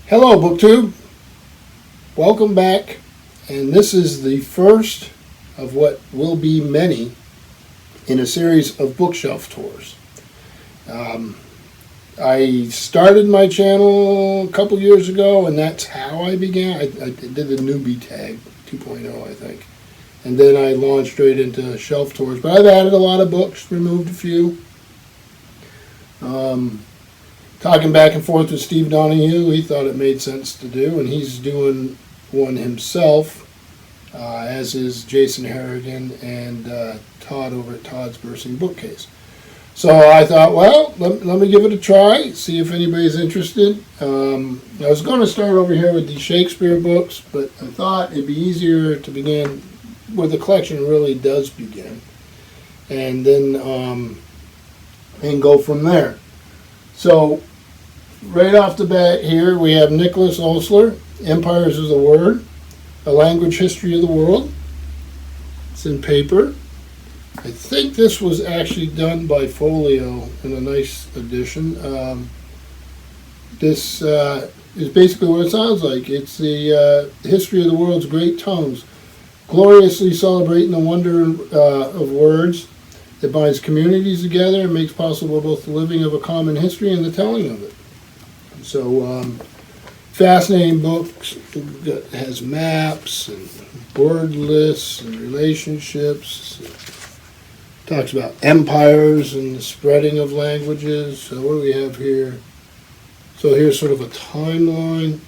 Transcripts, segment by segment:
Hello, BookTube. Welcome back. And this is the first of what will be many in a series of bookshelf tours. I started my channel a couple years ago, and that's how I began. I did the newbie tag 2.0, I think. And then I launched straight into shelf tours. But I've added a lot of books, removed a few. Talking back and forth with Steve Donahue, he thought it made sense to do, and he's doing one himself, as is Jason Harrigan and Todd over at Todd's Bursting Bookcase. So I thought, well, let me give it a try, see if anybody's interested. I was going to start over here with the Shakespeare books, but I thought it'd be easier to begin where the collection really does begin, and then and go from there. So right off the bat here, we have Nicholas Osler, Empires of the Word, A Language History of the World. It's in paper. I think this was actually done by Folio in a nice edition. This is basically what it sounds like. It's the history of the world's great tongues, gloriously celebrating the wonder of words that binds communities together and makes possible both the living of a common history and the telling of it. So, fascinating books. It has maps and word lists and relationships. Talks about empires and the spreading of languages. So what do we have here? So here's sort of a timeline.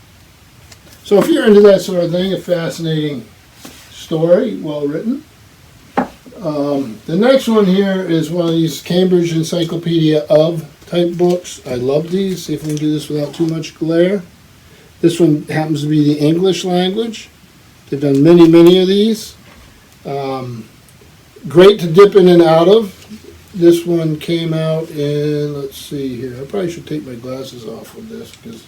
So if you're into that sort of thing, a fascinating story, well written. The next one here is one of these Cambridge Encyclopedia of type books. I love these. See if we can do this without too much glare. This one happens to be the English language. They've done many, many of these. Great to dip in and out of. This one came out in, let's see here. I probably should take my glasses off with this because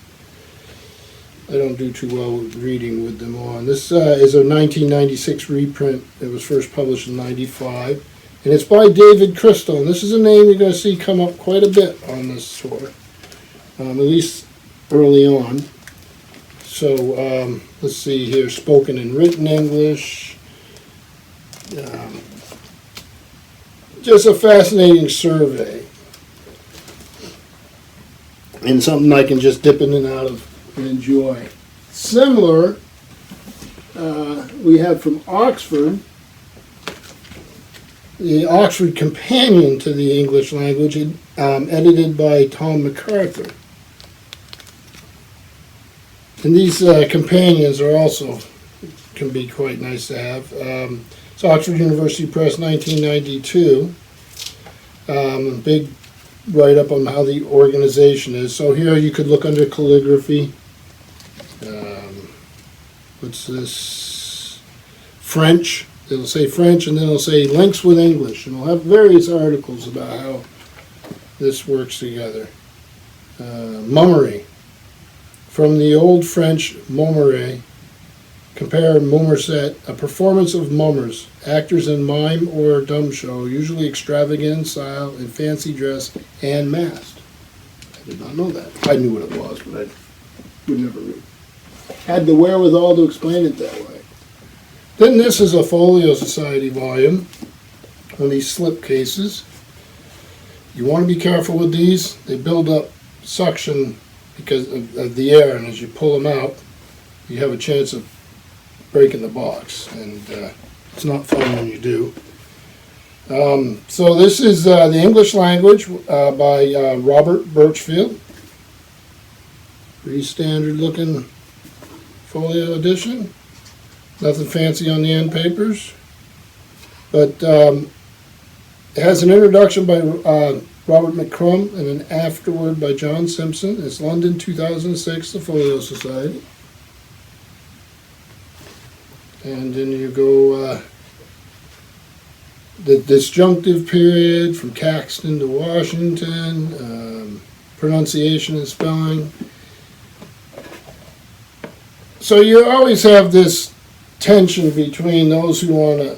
I don't do too well with reading with them on. This is a 1996 reprint. It was first published in 95. And it's by David Crystal. And this is a name you're going to see come up quite a bit on this tour, at least early on. So let's see here, spoken and written English. Just a fascinating survey. And something I can just dip in and out of and enjoy. Similar, we have from Oxford, the Oxford Companion to the English Language, edited by Tom MacArthur. And these companions are also, can be quite nice to have. It's Oxford University Press, 1992. Big write-up on how the organization is. So here you could look under calligraphy. What's this? French. It'll say French, and then it'll say links with English, and it'll have various articles about how this works together. Mummery. From the Old French mommere, compare Momerset, a performance of mummers, actors in mime or dumb show, usually extravagant in style, in fancy dress, and masked. I did not know that. I knew what it was, but I would never read. Had the wherewithal to explain it that way. Then this is a Folio Society volume on these slip cases. You want to be careful with these. They build up suction because of the air, and as you pull them out, you have a chance of breaking the box, and it's not fun when you do. So this is the English Language by Robert Birchfield. Pretty standard looking folio edition. Nothing fancy on the end papers, but it has an introduction by Robert McCrum and an afterword by John Simpson. It's London 2006, the Folio Society. And then you go the disjunctive period from Caxton to Washington, pronunciation and spelling. So you always have this tension between those who want to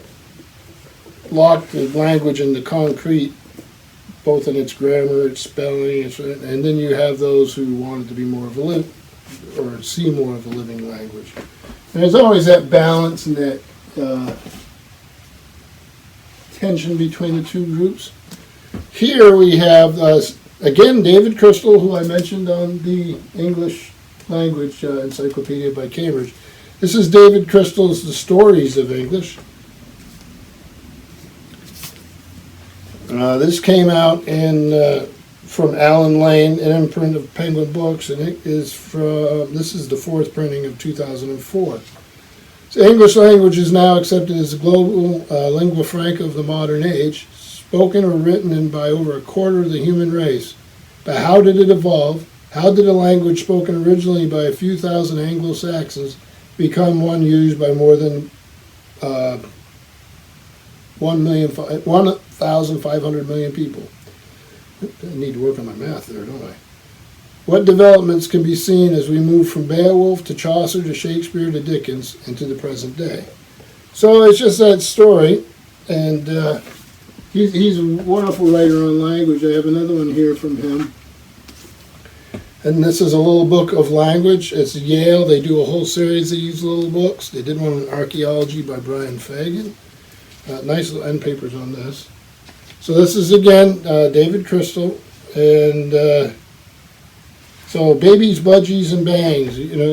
lock the language into concrete, both in its grammar, its spelling, and then you have those who want it to be more or see more of a living language. And there's always that balance and that tension between the two groups. Here we have, again, David Crystal, who I mentioned on the English Language Encyclopedia by Cambridge. This is David Crystal's The Stories of English. This came out from Alan Lane, an imprint of Penguin Books, and it is this is the fourth printing of 2004. So English language is now accepted as a global lingua franca of the modern age, spoken or written by over a quarter of the human race. But how did it evolve? How did a language spoken originally by a few thousand Anglo-Saxons become one used by more than 1,500 million people? I need to work on my math there, don't I? What developments can be seen as we move from Beowulf to Chaucer to Shakespeare to Dickens and to the present day? So it's just that story, and he's a wonderful writer on language. I have another one here from him. And this is a little book of language. It's Yale. They do a whole series of these little books. They did one on archaeology by Brian Fagan. Nice little end papers on this. So this is, again, David Crystal. And so babies, budgies, and bangs. You know,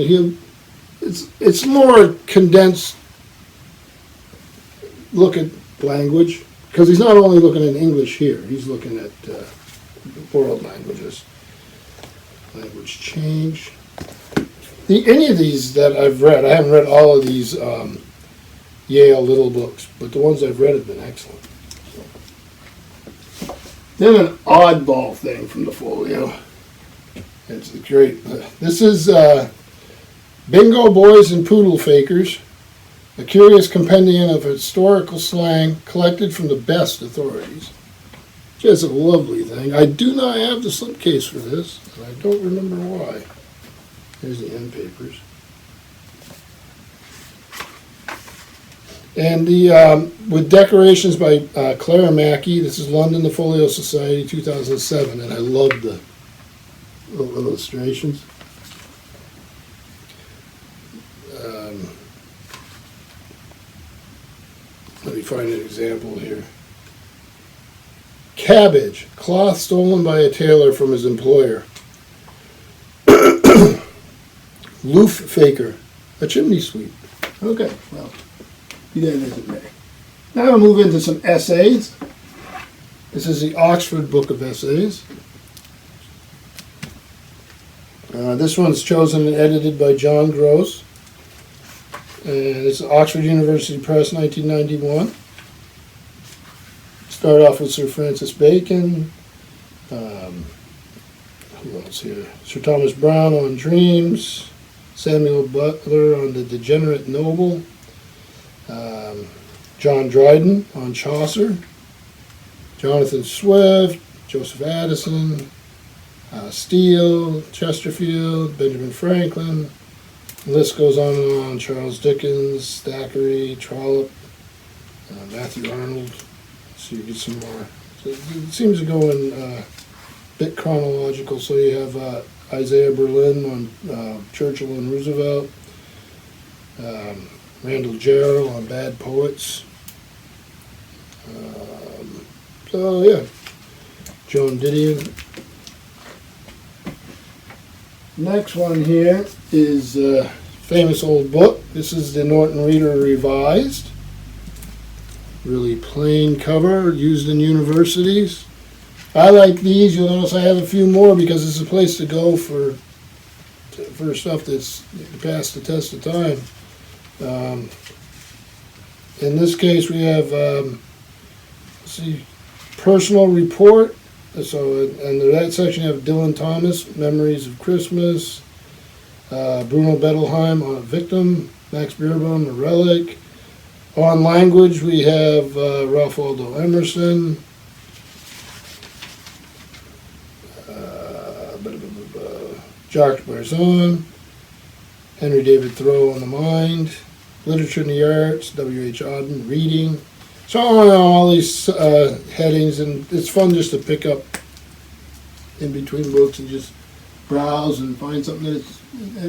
it's more condensed look at language, because he's not only looking at English here, he's looking at world languages. Language change. Any of these that I've read, I haven't read all of these Yale little books, but the ones I've read have been excellent. So. Then an oddball thing from the folio. It's great. This is Bingo Boys and Poodle Fakers, a curious compendium of historical slang collected from the best authorities. Just a lovely thing. I do not have the slipcase for this, and I don't remember why. Here's the end papers. And the with decorations by Clara Mackey. This is London, the Folio Society, 2007, and I love the little illustrations. Let me find an example here. Cabbage, cloth stolen by a tailor from his employer. Loof faker, a chimney sweep. Okay, well, be that as it may. Now I'll move into some essays. This is the Oxford Book of Essays. This one's chosen and edited by John Gross. And it's Oxford University Press, 1991. Start off with Sir Francis Bacon. Who else here? Sir Thomas Browne on Dreams. Samuel Butler on The Degenerate Noble. John Dryden on Chaucer. Jonathan Swift, Joseph Addison, Steele, Chesterfield, Benjamin Franklin. The list goes on and on. Charles Dickens, Thackeray, Trollope, Matthew Arnold. So you get some more. So it seems to go in a bit chronological. So you have Isaiah Berlin on Churchill and Roosevelt, Randall Jarrell on Bad Poets. So yeah, Joan Didion. Next one here is a famous old book. This is the Norton Reader Revised. Really plain cover, used in universities. I like these. You'll notice I have a few more because it's a place to go for stuff that's passed the test of time. In this case, we have let's see, personal report. So, and in that section, you have Dylan Thomas, Memories of Christmas, Bruno Bettelheim on A Victim, Max Beerbohm, The Relic. On language, we have Ralph Waldo Emerson, Jacques Barzon, Henry David Thoreau on the Mind, Literature and the Arts, W.H. Auden, Reading. So all these headings, and it's fun just to pick up in between books and just browse and find something that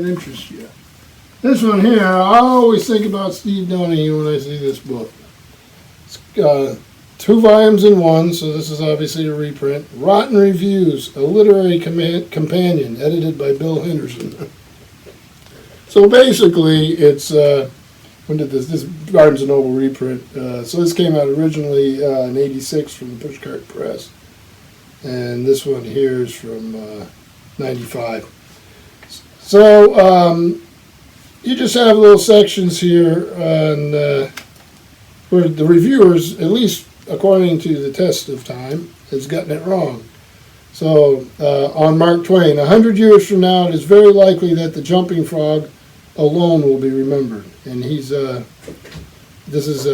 interests you. This one here, I always think about Steve Donahue when I see this book. It's 2 volumes in one, so this is obviously a reprint. Rotten Reviews, a literary companion, edited by Bill Henderson. So basically, it's when did this Barnes & Noble reprint? So this came out originally in '86 from the Pushcart Press, and this one here is from '95. So you just have little sections here on where the reviewers, at least according to the test of time, has gotten it wrong. So on Mark Twain, 100 years from now, it is very likely that the jumping frog alone will be remembered. And he's, this is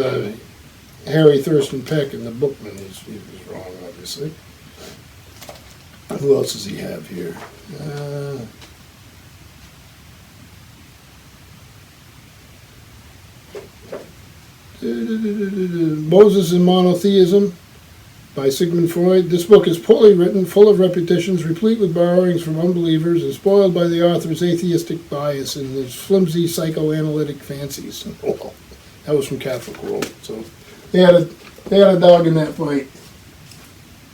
Harry Thurston Peck in the Bookman. He was wrong, obviously. Who else does he have here? Moses and Monotheism by Sigmund Freud. This book is poorly written, full of repetitions, replete with borrowings from unbelievers, and spoiled by the author's atheistic bias and his flimsy psychoanalytic fancies. That was from Catholic World, so they had a dog in that fight.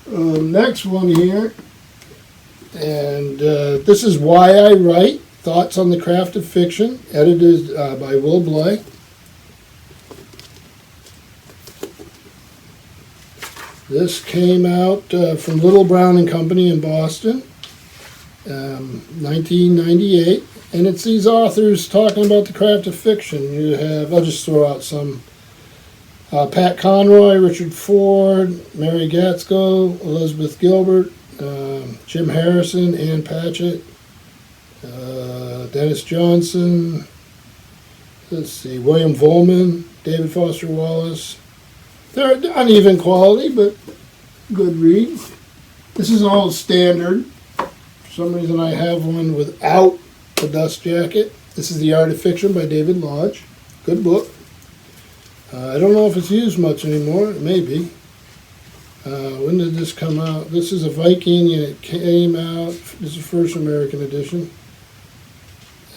Next one here, and this is Why I Write: Thoughts on the Craft of Fiction, edited by Will Blay. This came out from Little Brown and Company in Boston, 1998, and it's these authors talking about the craft of fiction. You have, I'll just throw out some, Pat Conroy, Richard Ford, Mary Gatzko, Elizabeth Gilbert, Jim Harrison, Ann Patchett, Dennis Johnson, let's see, William Volman, David Foster Wallace. They're uneven quality, but good read. This is all standard. For some reason I have one without the dust jacket. This is The Art of Fiction by David Lodge. Good book. I don't know if it's used much anymore. It may be. When did this come out? This is a Viking, and it came out, this is the first American edition.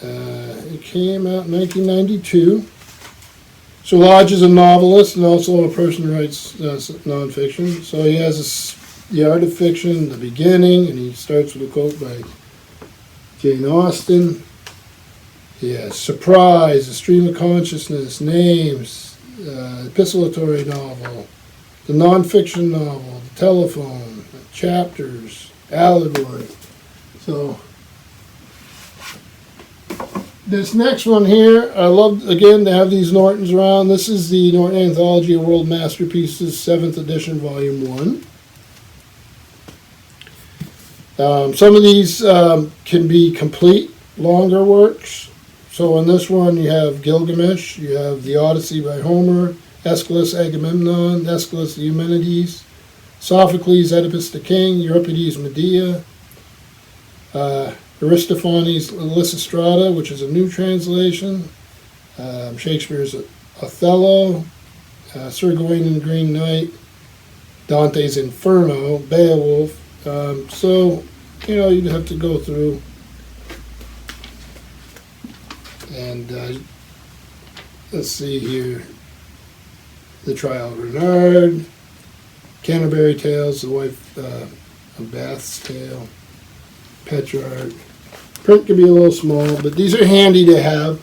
It came out in 1992. So Lodge is a novelist and also a person who writes nonfiction. So he has The Art of Fiction, the beginning, and he starts with a quote by Jane Austen. He has Surprise, A Stream of Consciousness, Names, epistolatory novel, the nonfiction novel, the telephone, chapters, allegory. So this next one here, I love, again, to have these Nortons around. This is the Norton Anthology of World Masterpieces, 7th edition, Volume 1. Some of these can be complete, longer works. So in this one, you have Gilgamesh, you have The Odyssey by Homer, Aeschylus, Agamemnon, Aeschylus, the Eumenides, Sophocles, Oedipus the King, Euripides, Medea, Aristophanes' Lysistrata, which is a new translation, Shakespeare's Othello, Sir Gawain and the Green Knight, Dante's Inferno, Beowulf. So, you know, you'd have to go through and let's see here. The Trial of Renard, Canterbury Tales, The Wife of Bath's Tale, Petrarch. Print can be a little small, but these are handy to have.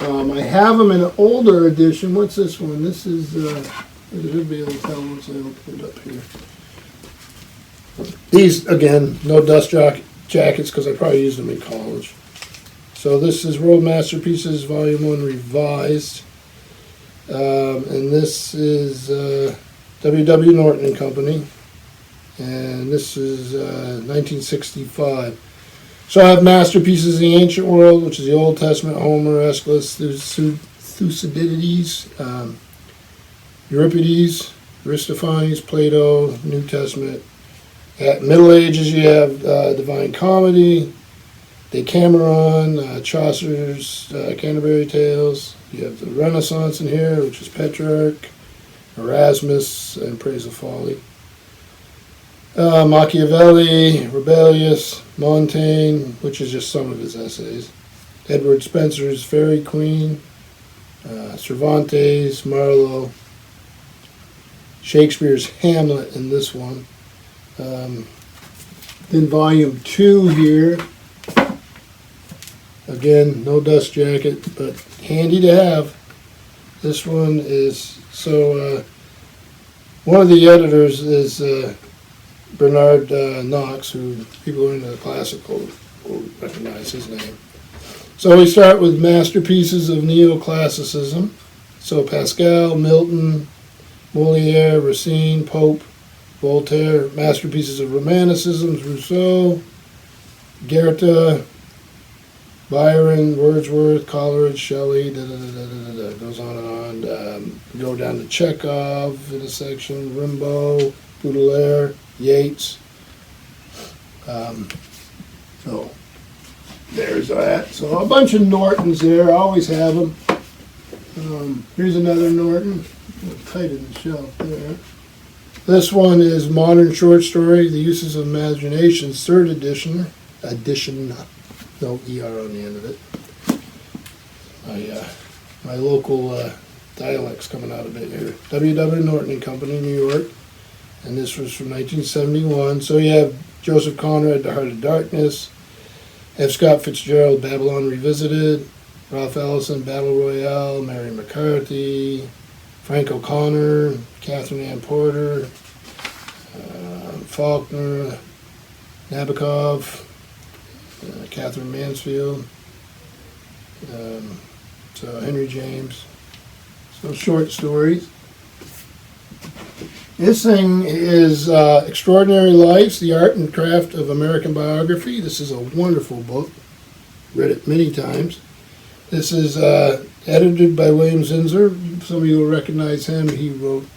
I have them in an older edition. What's this one? This is, you should be able to tell once I open it up here. These, again, no dust jackets because I probably used them in college. So this is World Masterpieces, Volume 1 Revised. And this is W.W. Norton and Company. And this is 1965. So I have Masterpieces of the Ancient World, which is the Old Testament, Homer, Aeschylus, Thucydides, Euripides, Aristophanes, Plato, New Testament. At Middle Ages, you have Divine Comedy, Decameron, Chaucer's Canterbury Tales. You have the Renaissance in here, which is Petrarch, Erasmus, and Praise of Folly. Machiavelli, Rebellious, Montaigne, which is just some of his essays, Edward Spencer's Fairy Queen, Cervantes, Marlowe, Shakespeare's Hamlet in this one. Then volume 2 here. Again, no dust jacket, but handy to have. This one is, one of the editors is Bernard Knox, who people who are into the classical will recognize his name. So we start with masterpieces of neoclassicism. So Pascal, Milton, Moliere, Racine, Pope, Voltaire, masterpieces of Romanticism, Rousseau, Goethe, Byron, Wordsworth, Coleridge, Shelley, goes on and on. Go down to Chekhov in a section, Rimbaud, Baudelaire, Yeats. So there's that. So a bunch of Nortons there. I always have them. Here's another Norton. Tight in the shelf there. This one is Modern Short Story, The Uses of Imagination, 3rd edition. No ER on the end of it. My local dialect's coming out a bit here. W.W. Norton and Company, New York. And this was from 1971. So you have Joseph Conrad, The Heart of Darkness. F. Scott Fitzgerald, Babylon Revisited. Ralph Ellison, Battle Royale. Mary McCarthy. Frank O'Connor. Catherine Ann Porter. Faulkner. Nabokov. Catherine Mansfield. So Henry James. So short stories. This thing is Extraordinary Lives, The Art and Craft of American Biography. This is a wonderful book. Read it many times. This is edited by William Zinsser. Some of you will recognize him. He wrote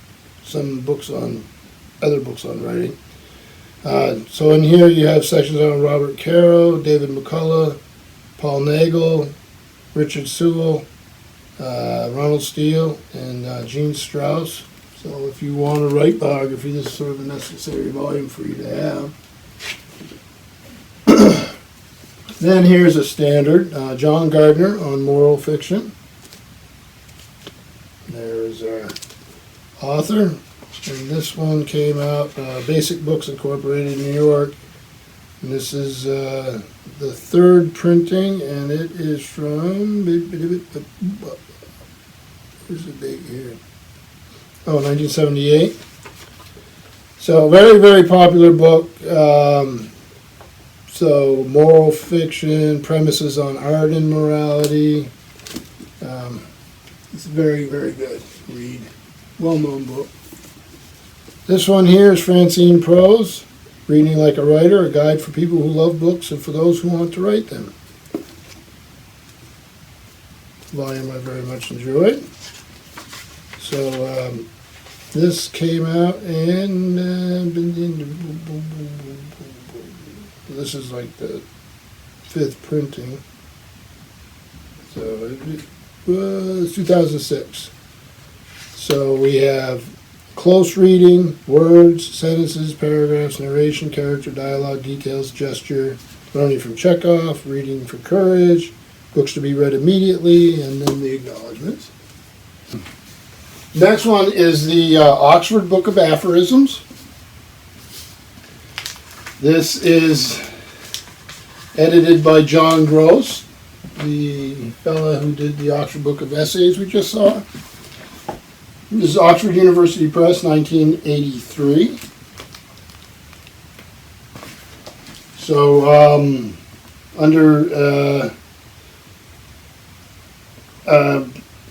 some books on, other books on writing. So in here you have sections on Robert Caro, David McCullough, Paul Nagel, Richard Sewell, Ronald Steele, and Gene Strauss. So if you want to write biography, this is sort of a necessary volume for you to have. Then here's a standard, John Gardner on moral fiction. There's our author. And this one came out, Basic Books Incorporated, New York. And this is the 3rd printing, and it is from, where's the date here? 1978. So very, very popular book. So moral fiction, premises on art and morality. It's very, very good read. Well-known book. This one here is Francine Prose, Reading Like a Writer, a guide for people who love books and for those who want to write them. Volume I very much enjoyed. So this came out in, this is like the 5th printing. So it was 2006. So we have close reading, words, sentences, paragraphs, narration, character, dialogue, details, gesture, learning from Chekhov, reading for courage, books to be read immediately, and then the acknowledgments. Next one is the Oxford Book of Aphorisms. This is edited by John Gross, the fellow who did the Oxford Book of Essays we just saw. This is Oxford University Press, 1983. So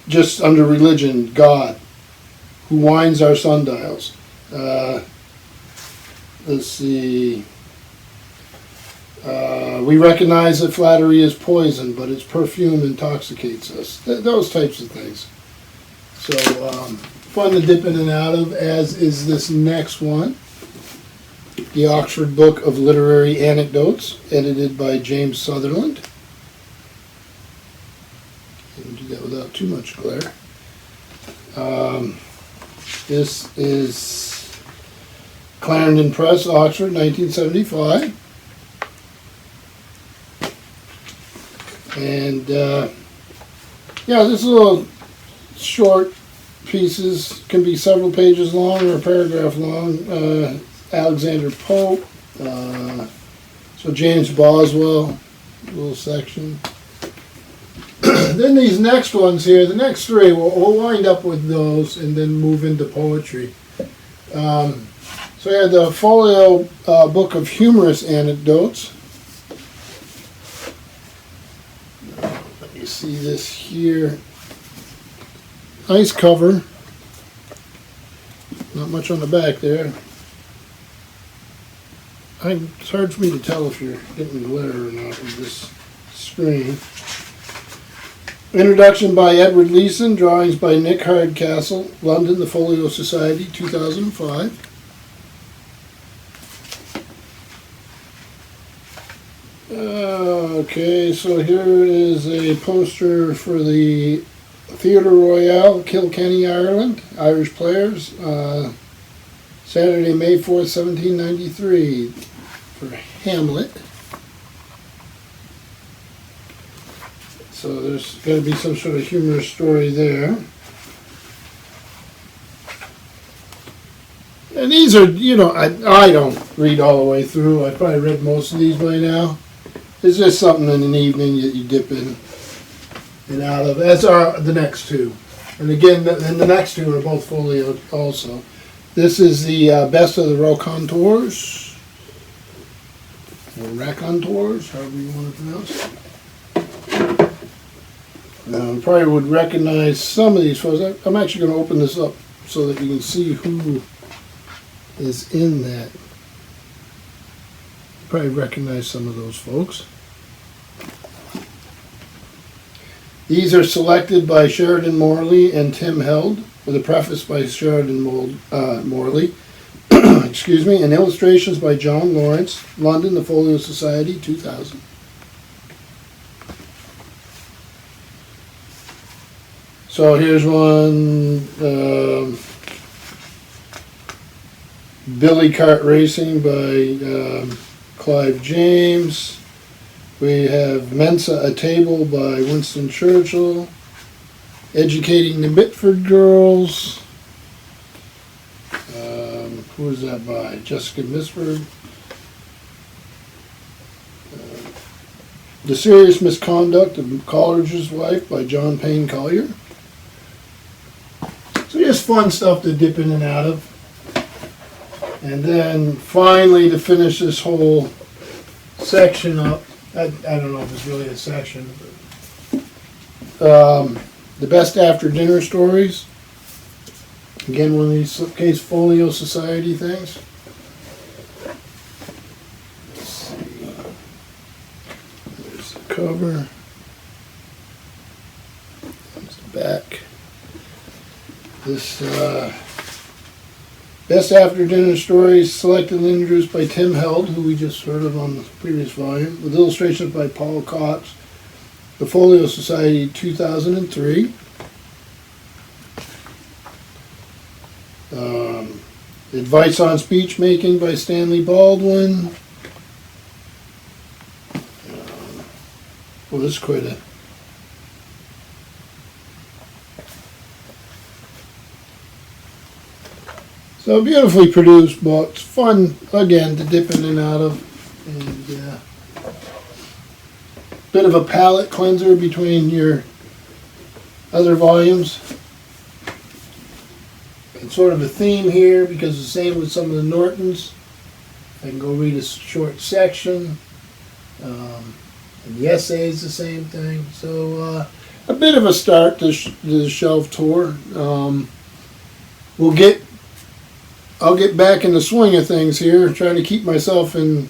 just under religion, God, who winds our sundials. Let's see. We recognize that flattery is poison, but its perfume intoxicates us. Those types of things. So fun to dip in and out of, as is this next one. The Oxford Book of Literary Anecdotes, edited by James Sutherland. Can do that without too much glare. This is Clarendon Press, Oxford, 1975. And yeah, this little short pieces can be several pages long or a paragraph long. Alexander Pope, so James Boswell, little section. Then these next ones here, the next three, we'll wind up with those and then move into poetry. So I had the Folio Book of Humorous Anecdotes. Let me see this here. Nice cover. Not much on the back there. It's hard for me to tell if you're getting glare or not with this screen. Introduction by Edward Leeson, drawings by Nick Hardcastle, London, The Folio Society, 2005. Okay, so here is a poster for the Theatre Royal, Kilkenny, Ireland, Irish Players, Saturday, May 4th, 1793, for Hamlet. So there's got to be some sort of humorous story there. And these are, you know, I don't read all the way through. I probably read most of these by now. It's just something in an evening that you dip in and out of. As are the next two. And again, and the next two are both folio also. This is the best of the raconteurs, or raconteurs, however you want to pronounce it. Probably would recognize some of these folks. I'm actually going to open this up so that you can see who is in that. Probably recognize some of those folks. These are selected by Sheridan Morley and Tim Held, with a preface by Sheridan Morley, excuse me, and illustrations by John Lawrence, London, The Folio Society, 2000. So here's one, Billy Cart Racing by Clive James. We have Mensa a Table by Winston Churchill. Educating the Mitford Girls. Who is that by? Jessica Misford. The Serious Misconduct of Coleridge's Wife by John Payne Collier. So just fun stuff to dip in and out of. And then finally, to finish this whole section up, I don't know if it's really a section, but the best after dinner stories. Again, one of these slipcase folio society things. Let's see. There's the cover. There's the back. This best after dinner stories selected and introduced by Tim Held, who we just heard of on the previous volume, with illustrations by Paul Cox. The Folio Society, 2003. Advice on Speech Making by Stanley Baldwin. Well, this is quite a... So beautifully produced books. Fun, again, to dip in and out of. And bit of a palate cleanser between your other volumes. And sort of a theme here, because the same with some of the Nortons. I can go read a short section. And the essay is the same thing. So a bit of a start to the shelf tour. I'll get back in the swing of things here, trying to keep myself in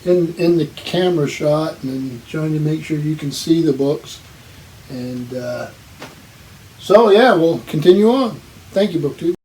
the camera shot and trying to make sure you can see the books. And so yeah, we'll continue on. Thank you, BookTube.